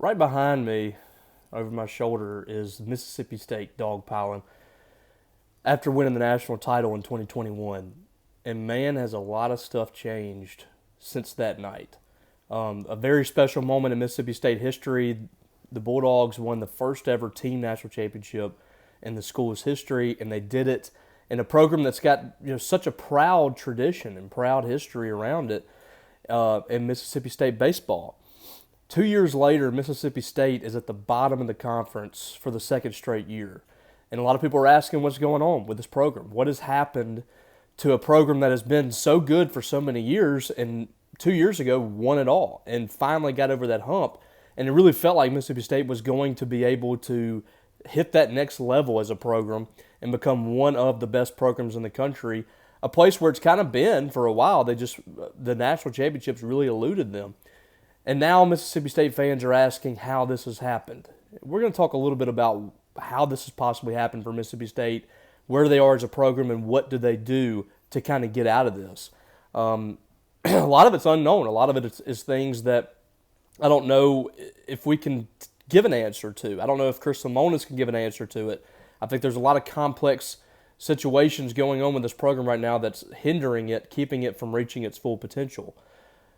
right behind me, over my shoulder, is Mississippi State dogpiling after winning the national title in 2021. And man, has a lot of stuff changed since that night. A very special moment in Mississippi State history. The Bulldogs won the first ever team national championship in the school's history, and they did it in a program that's got such a proud tradition and proud history around it in Mississippi State baseball. 2 years later, Mississippi State is at the bottom of the conference for the second straight year. And a lot of people are asking what's going on with this program. What has happened to a program that has been so good for so many years and 2 years ago won it all and finally got over that hump? And it really felt like Mississippi State was going to be able to hit that next level as a program and become one of the best programs in the country, a place where it's kind of been for a while. The national championships really eluded them. And now Mississippi State fans are asking how this has happened. We're going to talk a little bit about how this has possibly happened for Mississippi State, where they are as a program, and what do they do to kind of get out of this. A lot of it's unknown. A lot of it is things that I don't know if we can give an answer to. I don't know if Chris Lemonis can give an answer to it. I think there's a lot of complex situations going on with this program right now that's hindering it, keeping it from reaching its full potential.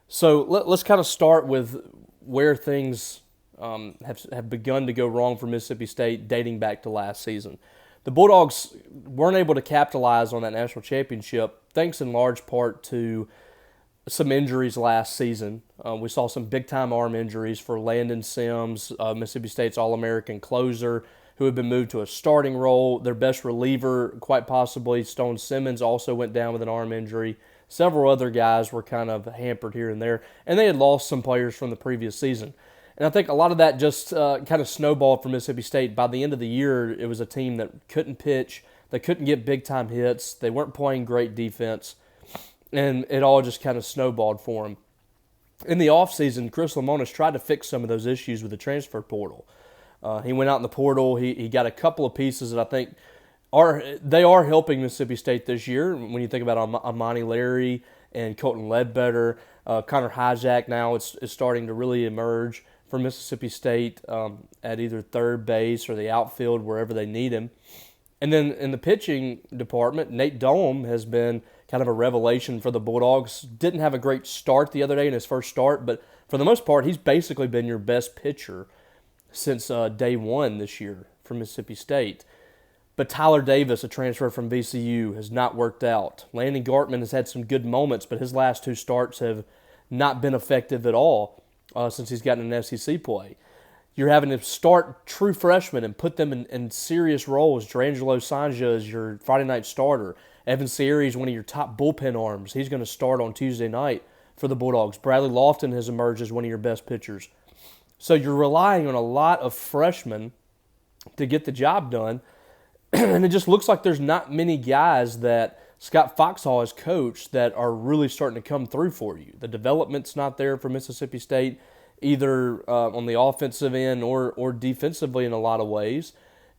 So let's kind of start with where things have begun to go wrong for Mississippi State dating back to last season. The Bulldogs weren't able to capitalize on that national championship thanks in large part to some injuries last season. We saw some big-time arm injuries for Landon Sims, Mississippi State's All-American closer, who had been moved to a starting role. Their best reliever, quite possibly, Stone Simmons, also went down with an arm injury. Several other guys were kind of hampered here and there, and they had lost some players from the previous season. And I think a lot of that just kind of snowballed for Mississippi State. By the end of the year, it was a team that couldn't pitch, they couldn't get big-time hits, they weren't playing great defense, and it all just kind of snowballed for them. In the offseason, Chris Lemonis tried to fix some of those issues with the transfer portal. He went out in the portal. He got a couple of pieces that I think they are helping Mississippi State this year. When you think about Amani Larry and Colton Ledbetter, Connor Hijack now is starting to really emerge for Mississippi State at either third base or the outfield, wherever they need him. And then in the pitching department, Nate Dome has been kind of a revelation for the Bulldogs. Didn't have a great start the other day in his first start, but for the most part, he's basically been your best pitcher since day one this year for Mississippi State. But Tyler Davis, a transfer from VCU, has not worked out. Landon Gartman has had some good moments, but his last two starts have not been effective at all since he's gotten an SEC play. You're having to start true freshmen and put them in serious roles. Drangelo Sanja is your Friday night starter. Evan Sierra is one of your top bullpen arms. He's going to start on Tuesday night for the Bulldogs. Bradley Lofton has emerged as one of your best pitchers. So you're relying on a lot of freshmen to get the job done, and it just looks like there's not many guys that Scott Foxhall has coached that are really starting to come through for you. The development's not there for Mississippi State, either on the offensive end or defensively in a lot of ways.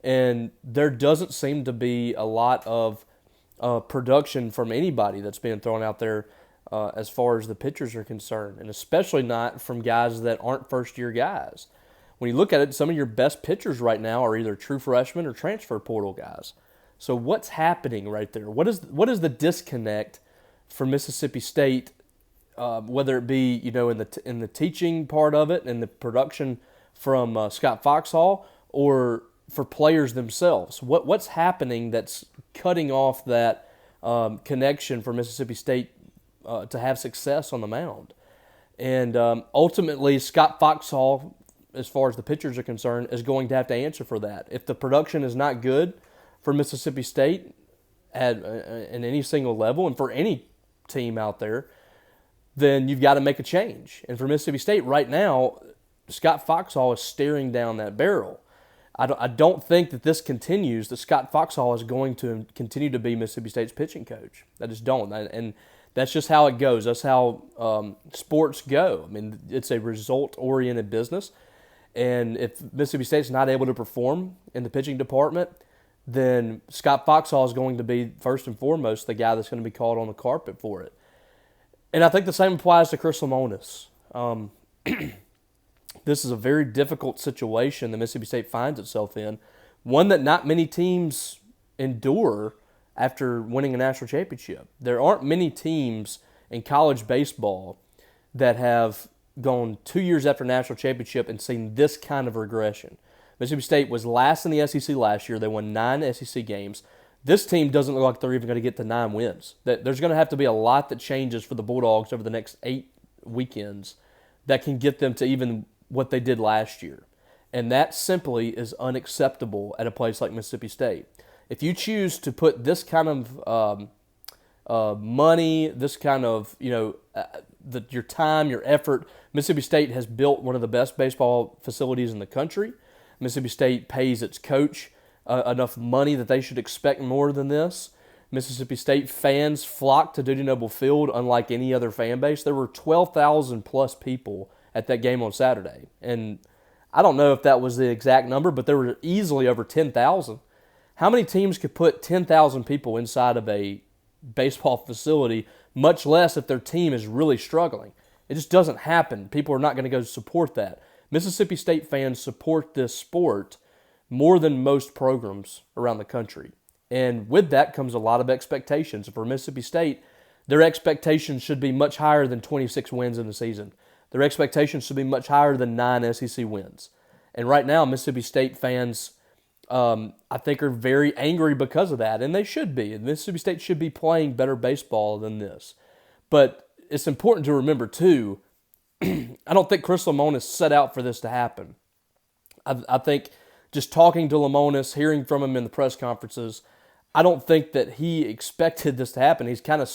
And there doesn't seem to be a lot of production from anybody that's being thrown out there as far as the pitchers are concerned, and especially not from guys that aren't first-year guys. When you look at it, some of your best pitchers right now are either true freshmen or transfer portal guys. So what's happening right there? What is the disconnect for Mississippi State, whether it be in the teaching part of it and the production from Scott Foxhall, or for players themselves? What's happening that's cutting off that connection for Mississippi State to have success on the mound? And ultimately, Scott Foxhall, as far as the pitchers are concerned, is going to have to answer for that. If the production is not good for Mississippi State at any single level, and for any team out there, then you've got to make a change. And for Mississippi State right now, Scott Foxhall is staring down that barrel. I don't think that this continues, that Scott Foxhall is going to continue to be Mississippi State's pitching coach. I just don't. And that's just how it goes. That's how sports go. I mean, it's a result-oriented business. And if Mississippi State's not able to perform in the pitching department, then Scott Foxhall is going to be, first and foremost, the guy that's going to be called on the carpet for it. And I think the same applies to Chris Lemonis. this is a very difficult situation that Mississippi State finds itself in, one that not many teams endure after winning a national championship. There aren't many teams in college baseball that have gone 2 years after a national championship and seen this kind of regression. Mississippi State was last in the SEC last year. They won 9 SEC games. This team doesn't look like they're even going to get to 9 wins. There's going to have to be a lot that changes for the Bulldogs over the next 8 weekends that can get them to even what they did last year. And that simply is unacceptable at a place like Mississippi State. If you choose to put this kind of money, this kind of, your time, your effort, Mississippi State has built one of the best baseball facilities in the country. Mississippi State pays its coach enough money that they should expect more than this. Mississippi State fans flocked to Dudy Noble Field unlike any other fan base. There were 12,000 plus people at that game on Saturday. And I don't know if that was the exact number, but there were easily over 10,000. How many teams could put 10,000 people inside of a baseball facility, much less if their team is really struggling? It just doesn't happen. People are not going to go support that. Mississippi State fans support this sport more than most programs around the country. And with that comes a lot of expectations. For Mississippi State, their expectations should be much higher than 26 wins in the season. Their expectations should be much higher than 9 SEC wins. And right now, Mississippi State fans, I think, are very angry because of that, and they should be. Mississippi State should be playing better baseball than this. But it's important to remember, too, I don't think Chris Lemonis set out for this to happen. I think just talking to Lemonis, hearing from him in the press conferences, I don't think that he expected this to happen. He's kind of,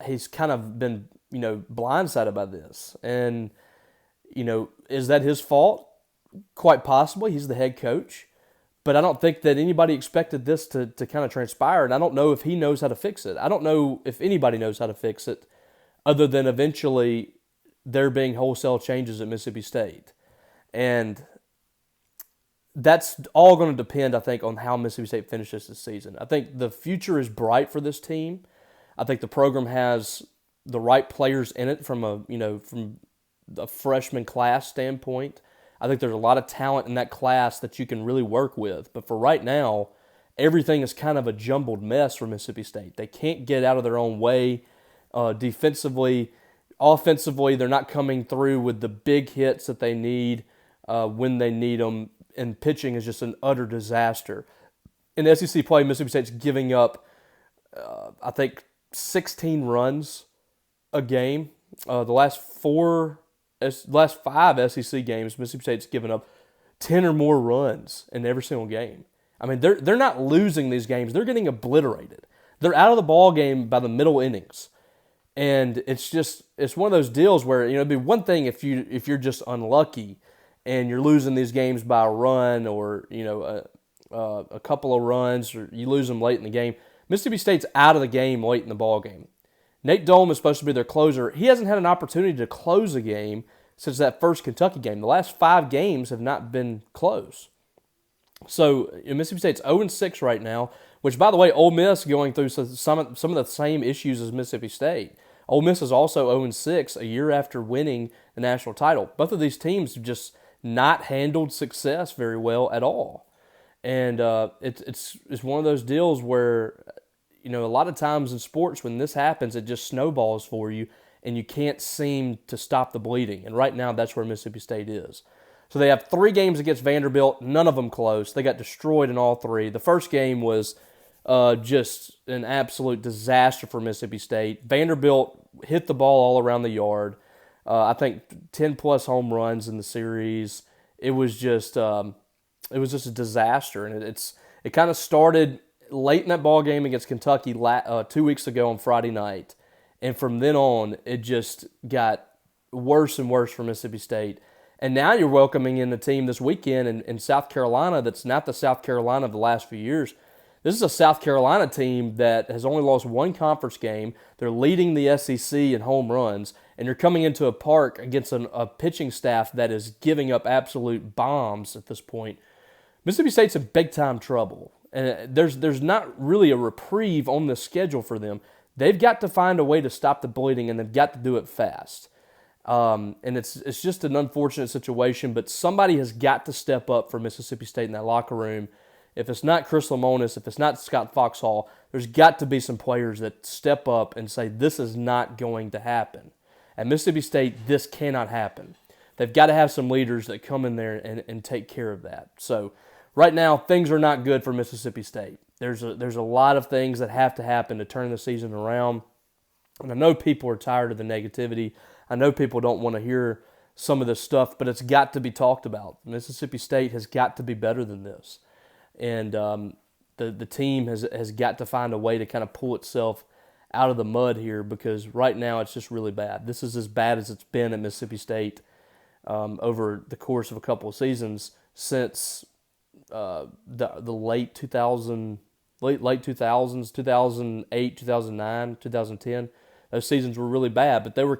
he's kind of been, blindsided by this. And, is that his fault? Quite possibly. He's the head coach. But I don't think that anybody expected this to kind of transpire, and I don't know if he knows how to fix it. I don't know if anybody knows how to fix it other than eventually there being wholesale changes at Mississippi State. And that's all going to depend, I think, on how Mississippi State finishes this season. I think the future is bright for this team. I think the program has the right players in it from a freshman class standpoint. I think there's a lot of talent in that class that you can really work with. But for right now, everything is kind of a jumbled mess for Mississippi State. They can't get out of their own way defensively. Offensively, they're not coming through with the big hits that they need when they need them. And pitching is just an utter disaster. In SEC play, Mississippi State's giving up, I think, 16 runs a game. The last 5 SEC games, Mississippi State's given up 10 or more runs in every single game. I mean, they're not losing these games; they're getting obliterated. They're out of the ball game by the middle innings, and it's one of those deals where it'd be one thing if you're just unlucky and you're losing these games by a run or a couple of runs, or you lose them late in the game. Mississippi State's out of the game late in the ball game. Nate Dolm is supposed to be their closer. He hasn't had an opportunity to close a game since that first Kentucky game. The last 5 games have not been close. So Mississippi State's 0-6 right now, which, by the way, Ole Miss going through some of the same issues as Mississippi State. Ole Miss is also 0-6 a year after winning the national title. Both of these teams have just not handled success very well at all. And it's one of those deals where, a lot of times in sports when this happens, it just snowballs for you and you can't seem to stop the bleeding. And right now that's where Mississippi State is. So they have 3 games against Vanderbilt, none of them close. They got destroyed in all 3. The first game was just an absolute disaster for Mississippi State. Vanderbilt hit the ball all around the yard. I think 10-plus home runs in the series. It was just a disaster, and it kind of started late in that ball game against Kentucky 2 weeks ago on Friday night, and from then on, it just got worse and worse for Mississippi State. And now you're welcoming in a team this weekend in South Carolina that's not the South Carolina of the last few years. This is a South Carolina team that has only lost 1 conference game. They're leading the SEC in home runs, and you're coming into a park against a pitching staff that is giving up absolute bombs at this point. Mississippi State's in big-time trouble, and there's not really a reprieve on the schedule for them. They've got to find a way to stop the bleeding, and they've got to do it fast. And it's just an unfortunate situation, but somebody has got to step up for Mississippi State in that locker room. If it's not Chris Lemonis, if it's not Scott Foxhall, there's got to be some players that step up and say, this is not going to happen. At Mississippi State, this cannot happen. They've got to have some leaders that come in there and take care of that. So right now, things are not good for Mississippi State. There's a lot of things that have to happen to turn the season around. And I know people are tired of the negativity. I know people don't want to hear some of this stuff, but it's got to be talked about. Mississippi State has got to be better than this. And the team has got to find a way to kind of pull itself out of the mud here, because right now it's just really bad. This is as bad as it's been at Mississippi State over the course of a couple of seasons since the late 2000s, 2008, 2009, 2010. Those seasons were really bad, but they were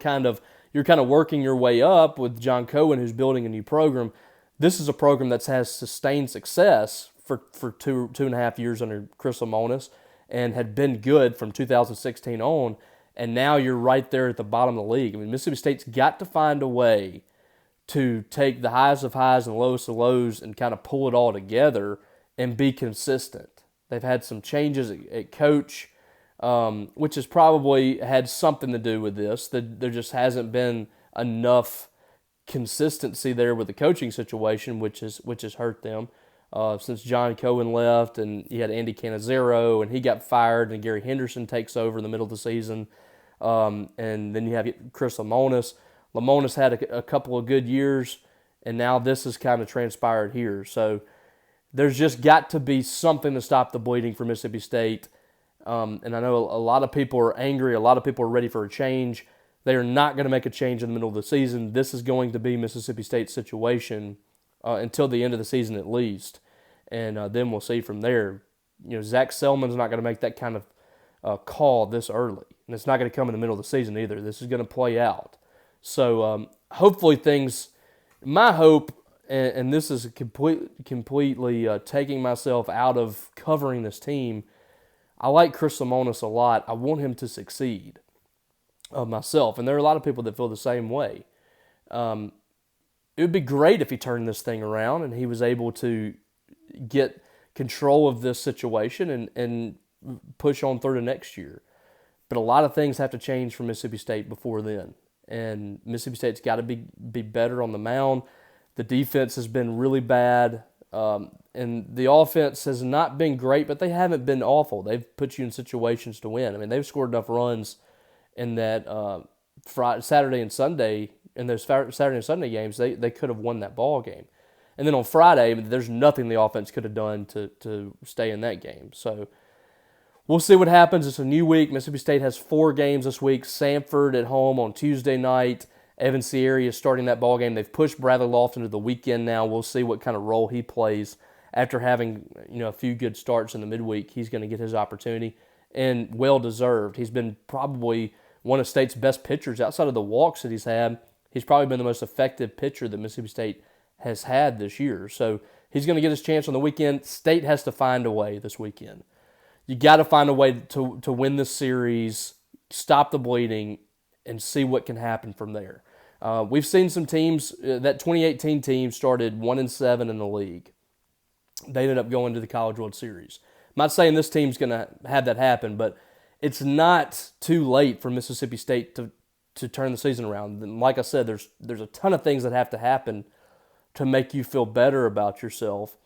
you're kind of working your way up with John Cohen, who's building a new program. This is a program that has sustained success for two and a half years under Chris Lemonis, and had been good from 2016 on, and now you're right there at the bottom of the league. I mean, Mississippi State's got to find a way to take the highs of highs and lowest of lows and kind of pull it all together and be consistent. They've had some changes at coach, which has probably had something to do with this. There just hasn't been enough consistency there with the coaching situation, which has hurt them. Since John Cohen left, and you had Andy Cannizzaro, and he got fired, and Gary Henderson takes over in the middle of the season. And then you have Chris Lemonis. Lemonis had a couple of good years, and now this has kind of transpired here. So there's just got to be something to stop the bleeding for Mississippi State. And I know a lot of people are angry. A lot of people are ready for a change. They are not going to make a change in the middle of the season. This is going to be Mississippi State's situation until the end of the season at least. And then we'll see from there. Zach Selman's not going to make that kind of call this early. And it's not going to come in the middle of the season either. This is going to play out. So hopefully things, my hope, and this is completely taking myself out of covering this team, I like Chris Lemonis a lot. I want him to succeed myself. And there are a lot of people that feel the same way. It would be great if he turned this thing around and he was able to get control of this situation and push on through to next year. But a lot of things have to change for Mississippi State before then. And Mississippi State's got to be better on the mound. The defense has been really bad. And the offense has not been great, but they haven't been awful. They've put you in situations to win. I mean, they've scored enough runs in that Saturday and Sunday, in those Saturday and Sunday games, they could have won that ball game. And then on Friday, there's nothing the offense could have done to stay in that game. So we'll see what happens. It's a new week. Mississippi State has 4 games this week. Samford at home on Tuesday night. Evan Sierra is starting that ball game. They've pushed Bradley Lofton to the weekend now. We'll see what kind of role he plays after having a few good starts in the midweek. He's going to get his opportunity, and well-deserved. He's been probably one of State's best pitchers outside of the walks that he's had. He's probably been the most effective pitcher that Mississippi State has had this year. So he's going to get his chance on the weekend. State has to find a way this weekend. You got to find a way to win this series, stop the bleeding, and see what can happen from there. We've seen some teams, that 2018 team started 1-7 in the league. They ended up going to the College World Series. I'm not saying this team's going to have that happen, but it's not too late for Mississippi State to turn the season around. And like I said, there's a ton of things that have to happen to make you feel better about yourself,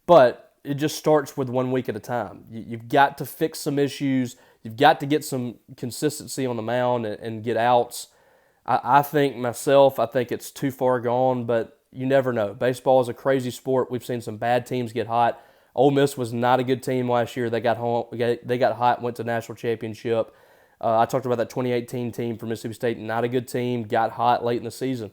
but it just starts with 1 week at a time. You've got to fix some issues. You've got to get some consistency on the mound and get outs. I think it's too far gone, but you never know. Baseball is a crazy sport. We've seen some bad teams get hot. Ole Miss was not a good team last year. They got hot, went to national championship. I talked about that 2018 team for Mississippi State, not a good team, got hot late in the season.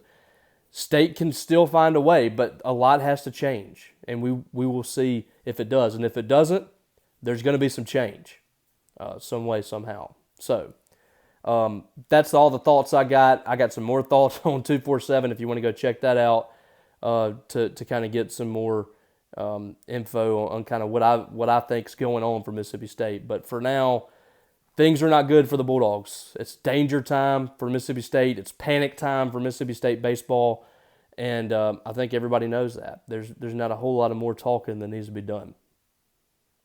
State can still find a way, but a lot has to change, and we will see if it does. And if it doesn't, there's going to be some change some way, somehow. So that's all the thoughts I got. I got some more thoughts on 247 if you want to go check that out to kind of get some more info on kind of what I think is going on for Mississippi State. But for now, things are not good for the Bulldogs. It's danger time for Mississippi State. It's panic time for Mississippi State baseball. And I think everybody knows that. There's not a whole lot of more talking that needs to be done.